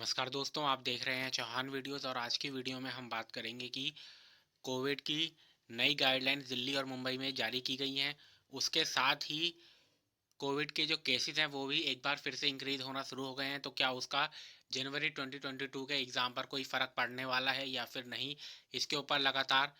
नमस्कार दोस्तों, आप देख रहे हैं चौहान वीडियोज़ और आज की वीडियो में हम बात करेंगे कि कोविड की नई गाइडलाइंस दिल्ली और मुंबई में जारी की गई हैं। उसके साथ ही कोविड के जो केसेस हैं वो भी एक बार फिर से इंक्रीज़ होना शुरू हो गए हैं। तो क्या उसका जनवरी 2022 के एग्ज़ाम पर कोई फ़र्क पड़ने वाला है या फिर नहीं? इसके ऊपर लगातार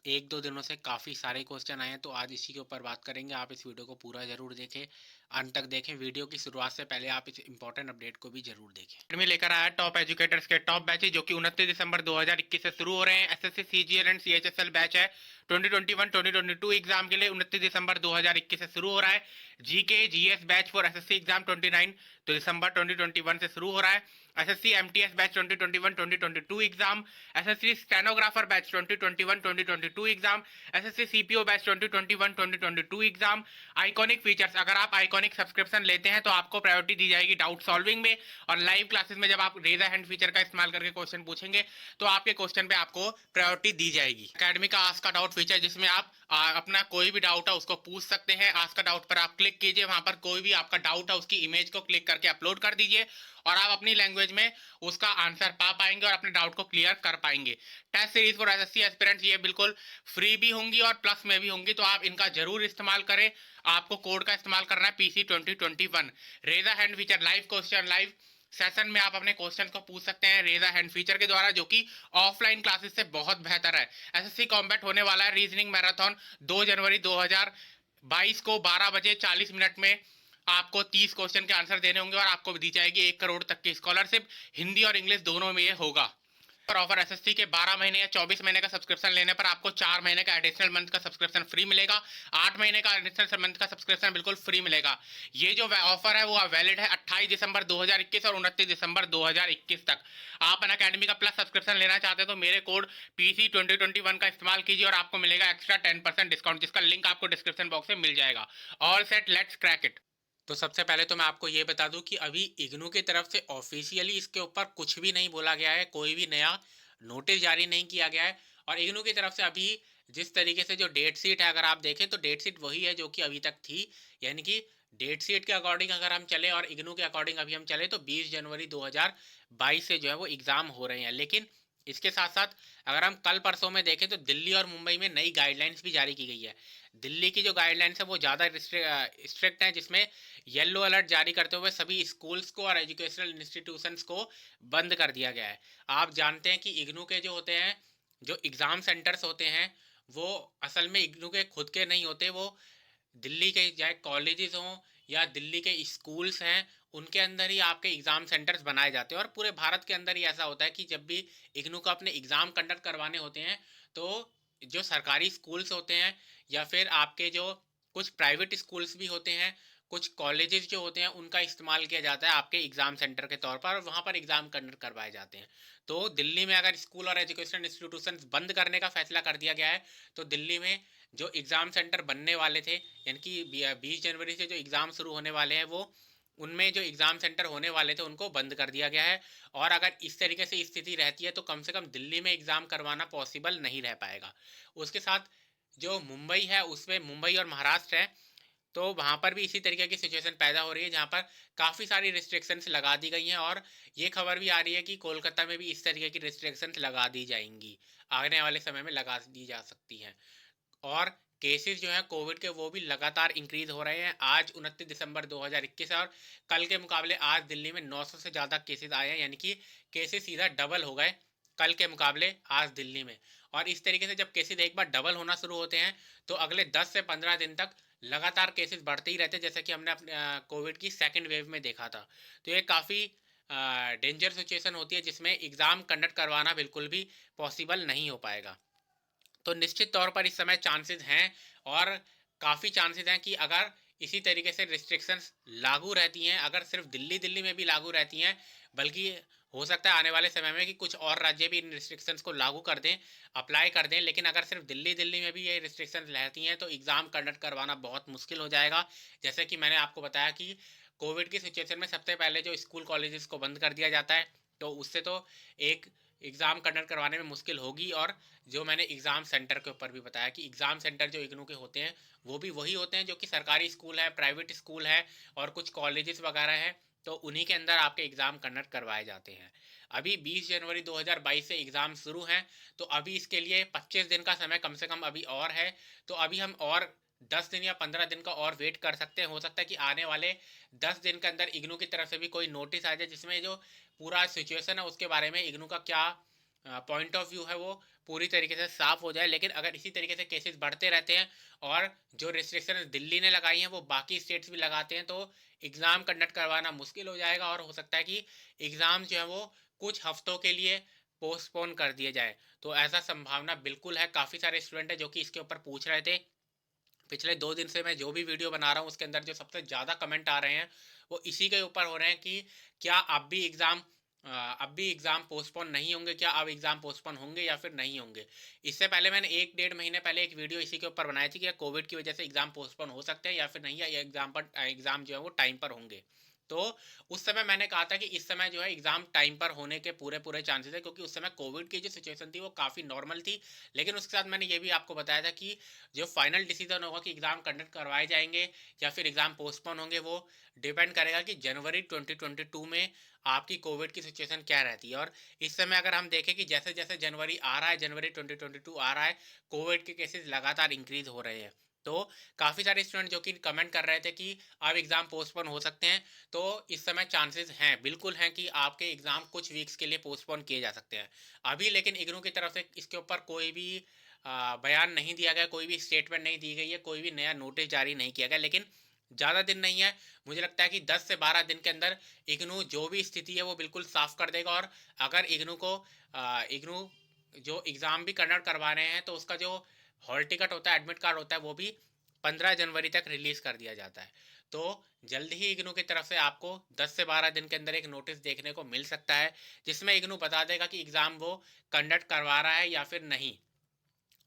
1-2 दिनों से काफ़ी सारे क्वेश्चन आए हैं, तो आज इसी के ऊपर बात करेंगे। आप इस वीडियो को पूरा ज़रूर देखें, अंत तक देखें। वीडियो की शुरुआत से पहले आप इस इम्पोर्टेंट अपडेट को भी ज़रूर देखें। में लेकर आया टॉप एजुकेटर्स के टॉप बैचेज जो कि 29 दिसंबर 2021 से शुरू हो रहे हैं। SSC, CGL and CHSL batch है 2021-2022 एग्जाम के लिए 29 दिसंबर 2021 से शुरू हो रहा है। GK GS batch for SSC exam 29 दिसंबर 2021 से शुरू हो रहा है। SSC MTS batch 2021-2022 exam, SSC stenographer batch 2021-2022 exam, SSC CPO batch 2021-2022 exam. Iconic features, अगर आप आइकॉनिक सब्सक्रिप्शन लेते हैं तो आपको प्रायोरिटी दी जाएगी डाउट सॉल्विंग में, और लाइव क्लासेस में जब आप रेज हैंड फीचर का इस्तेमाल करके क्वेश्चन पूछेंगे तो आपके क्वेश्चन पे आपको प्रायोरिटी दी जाएगी। अकेडमी का आस्क का डाउट फीचर जिसमें आप अपना कोई भी डाउट है उसको पूछ सकते हैं। आस्क का डाउट पर आप क्लिक कीजिए, वहां पर कोई भी आपका डाउट है उसकी इमेज को क्लिक करके अपलोड कर दीजिए और आप अपनी लैंग्वेज में उसका आंसर पा पाएंगे और अपने डाउट को क्लियर कर पाएंगे। Test series for SSC aspirants ये बिल्कुल फ्री भी होंगी और प्लस में भी होंगी, तो आप इनका जरूर इस्तेमाल करें। आपको कोड का इस्तेमाल करना है पीसी 2021। रेजा hand feature, live question, live session में आप अपने क्वेश्चन को पूछ सकते हैं रेजा हैंड फीचर के द्वारा, जो कि ऑफलाइन क्लासेस से बहुत बेहतर है। एसएससी कॉम्बैट होने वाला है रीजनिंग मैराथन 2 जनवरी 2022 को 12 बजे 40 मिनट में। आपको 30 क्वेश्चन के आंसर देने होंगे और आपको दी जाएगी 1 करोड़ तक की स्कॉलरशिप। हिंदी और इंग्लिश दोनों में ये होगा। ऑफर एसएससी के 12 महीने या 24 महीने का सब्सक्रिप्शन लेने पर आपको 4 महीने का एडिशनल मंथ का सब्सक्रिप्शन फ्री मिलेगा। 8 महीने का एडिशनल मंथ का सब्सक्रिप्शन बिल्कुल फ्री मिलेगा। ये जो ऑफर है वो वैलिड है 28 दिसंबर 2021 और 29 दिसंबर 2021 तक। आप अन अकेडमी का प्लस सब्सक्रिप्शन लेना चाहते हैं तो मेरे कोड पीसी 2021 का इस्तेमाल कीजिए और आपको मिलेगा एक्स्ट्रा 10% डिस्काउंट, जिसका लिंक आपको डिस्क्रिप्शन बॉक्स में मिल जाएगा। All set, let's crack it. तो सबसे पहले तो मैं आपको ये बता दूं कि अभी इग्नू की तरफ से ऑफिशियली इसके ऊपर कुछ भी नहीं बोला गया है, कोई भी नया नोटिस जारी नहीं किया गया है। और इग्नू की तरफ से अभी जिस तरीके से जो डेट शीट है अगर आप देखें तो डेट शीट वही है जो कि अभी तक थी, यानी कि डेट शीट के अकॉर्डिंग अगर हम चले और इग्नू के अकॉर्डिंग अभी हम चले तो 20 जनवरी 2022 से जो है वो एग्ज़ाम हो रहे हैं। लेकिन इसके साथ साथ अगर हम कल परसों में देखें तो दिल्ली और मुंबई में नई गाइडलाइंस भी जारी की गई है। दिल्ली की जो गाइडलाइंस है वो ज़्यादा स्ट्रिक्ट है, जिसमें येलो अलर्ट जारी करते हुए सभी स्कूल्स को और एजुकेशनल इंस्टीट्यूशंस को बंद कर दिया गया है। आप जानते हैं कि इग्नू के जो होते हैं, जो एग्ज़ाम सेंटर्स होते हैं, वो असल में इग्नू के खुद के नहीं होते, वो दिल्ली के चाहे कॉलेजेस हों या दिल्ली के स्कूल्स हैं, उनके अंदर ही आपके एग्ज़ाम सेंटर्स बनाए जाते हैं। और पूरे भारत के अंदर ही ऐसा होता है कि जब भी इग्नू को अपने एग्ज़ाम कंडक्ट करवाने होते हैं तो जो सरकारी स्कूल्स होते हैं या फिर आपके जो कुछ प्राइवेट स्कूल्स भी होते हैं, कुछ कॉलेजेस जो होते हैं, उनका इस्तेमाल किया जाता है आपके एग्ज़ाम सेंटर के तौर पर और वहाँ पर एग्ज़ाम कंडक्ट करवाए जाते हैं। तो दिल्ली में अगर स्कूल और एजुकेशनल इंस्टीट्यूशंस बंद करने का फैसला कर दिया गया है तो दिल्ली में जो एग्ज़ाम सेंटर बनने वाले थे, यानी कि 20 जनवरी से जो एग्ज़ाम शुरू होने वाले हैं, वो उनमें जो एग्ज़ाम सेंटर होने वाले थे उनको बंद कर दिया गया है। और अगर इस तरीके से स्थिति रहती है तो कम से कम दिल्ली में एग्ज़ाम करवाना पॉसिबल नहीं रह पाएगा। उसके साथ जो मुंबई है उसमें, मुंबई और महाराष्ट्र है, तो वहाँ पर भी इसी तरीके की सिचुएशन पैदा हो रही है जहाँ पर काफ़ी सारी रिस्ट्रिक्शंस लगा दी गई हैं। और ये खबर भी आ रही है कि कोलकाता में भी इस तरीके की रिस्ट्रिक्शंस लगा दी जाएंगी, आने वाले समय में लगा दी जा सकती हैं। और केसेस जो हैं कोविड के वो भी लगातार इंक्रीज हो रहे हैं। आज 29 दिसंबर 2021 है और कल के मुकाबले आज दिल्ली में 900 से ज़्यादा केसेस आए हैं, यानी कि केसेस सीधा डबल हो गए कल के मुकाबले आज दिल्ली में। और इस तरीके से जब केसेस एक बार डबल होना शुरू होते हैं तो अगले 10 से 15 दिन तक लगातार केसेस बढ़ते ही रहते हैं, जैसे कि हमने अपने कोविड की सेकेंड वेव में देखा था। तो ये काफ़ी डेंजर सिचुएशन होती है जिसमें एग्ज़ाम कंडक्ट करवाना बिल्कुल भी पॉसिबल नहीं हो पाएगा। तो निश्चित तौर पर इस समय चांसेस हैं और काफ़ी चांसेस हैं कि अगर इसी तरीके से रिस्ट्रिक्शंस लागू रहती हैं, अगर सिर्फ दिल्ली दिल्ली में भी लागू रहती हैं, बल्कि हो सकता है आने वाले समय में कि कुछ और राज्य भी इन रिस्ट्रिक्शंस को लागू कर दें, अप्लाई कर दें, लेकिन अगर सिर्फ दिल्ली दिल्ली में भी ये रिस्ट्रिक्शंस रहती हैं तो एग्ज़ाम कंडक्ट करवाना बहुत मुश्किल हो जाएगा। जैसे कि मैंने आपको बताया कि कोविड की सिचुएशन में सबसे पहले जो स्कूल कॉलेजेस को बंद कर दिया जाता है, तो उससे तो एक एग्ज़ाम कंडक्ट करवाने में मुश्किल होगी। और जो मैंने एग्ज़ाम सेंटर के ऊपर भी बताया कि एग्ज़ाम सेंटर जो इग्नू के होते हैं वो भी वही होते हैं जो कि सरकारी स्कूल है, प्राइवेट स्कूल है और कुछ कॉलेजेस वगैरह हैं, तो उन्हीं के अंदर आपके एग्ज़ाम कंडक्ट करवाए जाते हैं। अभी 20 जनवरी 2022 से एग्ज़ाम शुरू हैं, तो अभी इसके लिए 25 दिन का समय कम से कम अभी और है। तो अभी हम और 10 दिन या 15 दिन का और वेट कर सकते हैं। हो सकता है कि आने वाले 10 दिन के अंदर इग्नू की तरफ से भी कोई नोटिस आ जाए, जिसमें जो पूरा सिचुएशन है उसके बारे में इग्नू का क्या पॉइंट ऑफ व्यू है वो पूरी तरीके से साफ हो जाए। लेकिन अगर इसी तरीके से केसेस बढ़ते रहते हैं और जो रिस्ट्रिक्शन दिल्ली ने लगाई हैं वो बाकी स्टेट्स भी लगाते हैं, तो एग्ज़ाम कंडक्ट करवाना मुश्किल हो जाएगा और हो सकता है कि एग्ज़ाम जो है वो कुछ हफ्तों के लिए पोस्टपोन कर दिए जाए। तो ऐसा संभावना बिल्कुल है। काफ़ी सारे स्टूडेंट हैं जो कि इसके ऊपर पूछ रहे थे। पिछले 2 दिन से मैं जो भी वीडियो बना रहा हूँ उसके अंदर जो सबसे ज़्यादा कमेंट आ रहे हैं वो इसी के ऊपर हो रहे हैं कि क्या अब भी एग्ज़ाम पोस्टपोन नहीं होंगे, क्या अब एग्ज़ाम पोस्टपोन होंगे या फिर नहीं होंगे। इससे पहले मैंने 1 डेढ़ महीने पहले एक वीडियो इसी के ऊपर बनाई थी कि कोविड की वजह से एग्ज़ाम पोस्टपोन हो सकते हैं या फिर नहीं, या एग्ज़ाम जो है वो टाइम पर होंगे। तो उस समय मैंने कहा था कि इस समय जो है एग्ज़ाम टाइम पर होने के पूरे पूरे चांसेस है, क्योंकि उस समय कोविड की जो सिचुएशन थी वो काफ़ी नॉर्मल थी। लेकिन उसके साथ मैंने ये भी आपको बताया था कि जो फाइनल डिसीजन होगा कि एग्ज़ाम कंडक्ट करवाए जाएंगे या फिर एग्ज़ाम पोस्टपोन होंगे, वो डिपेंड करेगा कि जनवरी 2022 में आपकी कोविड की सिचुएशन क्या रहती है। और इस समय अगर हम देखें कि जैसे जैसे जनवरी आ रहा है, जनवरी 2022 आ रहा है, कोविड के केसेस लगातार इंक्रीज हो रहे हैं। तो काफ़ी सारे स्टूडेंट जो कि कमेंट कर रहे थे कि अब एग्ज़ाम पोस्टपोन हो सकते हैं, तो इस समय चांसेस हैं, बिल्कुल हैं कि आपके एग्ज़ाम कुछ वीक्स के लिए पोस्टपोन किए जा सकते हैं। अभी लेकिन इग्नू की तरफ से इसके ऊपर कोई भी बयान नहीं दिया गया, कोई भी स्टेटमेंट नहीं दी गई है, कोई भी नया नोटिस जारी नहीं किया गया। लेकिन ज़्यादा दिन नहीं है, मुझे लगता है कि 10 से 12 दिन के अंदर इग्नू जो भी स्थिति है वो बिल्कुल साफ कर देगा। और अगर इग्नू जो एग्ज़ाम भी कंडक्ट करवा रहे हैं तो उसका जो हॉल टिकट होता है, एडमिट कार्ड होता है, वो भी 15 जनवरी तक रिलीज़ कर दिया जाता है। तो जल्द ही इग्नू की तरफ से आपको 10 से 12 दिन के अंदर एक नोटिस देखने को मिल सकता है, जिसमें इग्नू बता देगा कि एग्ज़ाम वो कंडक्ट करवा रहा है या फिर नहीं।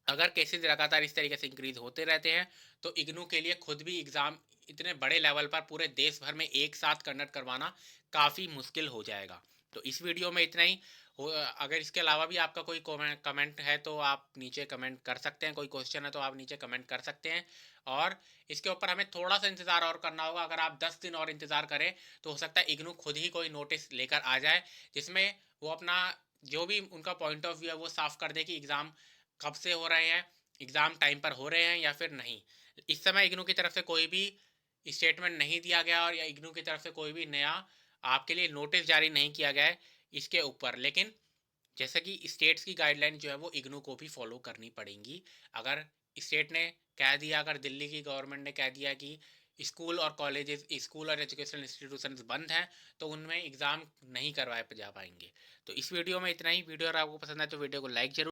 अगर केसेस लगातार इस तरीके से इंक्रीज होते रहते हैं तो इग्नू के लिए खुद भी एग्ज़ाम इतने बड़े लेवल पर पूरे देश भर में एक साथ कंडक्ट करवाना काफ़ी मुश्किल हो जाएगा। तो इस वीडियो में इतना ही अगर इसके अलावा भी आपका कोई कमेंट है तो आप नीचे कमेंट कर सकते हैं, कोई क्वेश्चन है तो आप नीचे कमेंट कर सकते हैं। और इसके ऊपर हमें थोड़ा सा इंतज़ार और करना होगा। अगर आप 10 दिन और इंतज़ार करें तो हो सकता है इग्नू खुद ही कोई नोटिस लेकर आ जाए, जिसमें वो अपना जो भी उनका पॉइंट ऑफ व्यू है वो साफ कर दे कि एग्ज़ाम कब से हो रहे हैं, एग्ज़ाम टाइम पर हो रहे हैं या फिर नहीं। इस समय इग्नू की तरफ से कोई भी स्टेटमेंट नहीं दिया गया और या इग्नू की तरफ से कोई भी नया आपके लिए नोटिस जारी नहीं किया गया है इसके ऊपर। लेकिन जैसे कि स्टेट्स की गाइडलाइन जो है वो इग्नू को भी फॉलो करनी पड़ेंगी। अगर स्टेट ने कह दिया, अगर दिल्ली की गवर्नमेंट ने कह दिया कि स्कूल और एजुकेशनल इंस्टीट्यूशंस बंद हैं, तो उनमें एग्ज़ाम नहीं करवाए जा पाएंगे। तो इस वीडियो में इतना ही। वीडियो अगर आपको पसंद है तो वीडियो को लाइक जरूर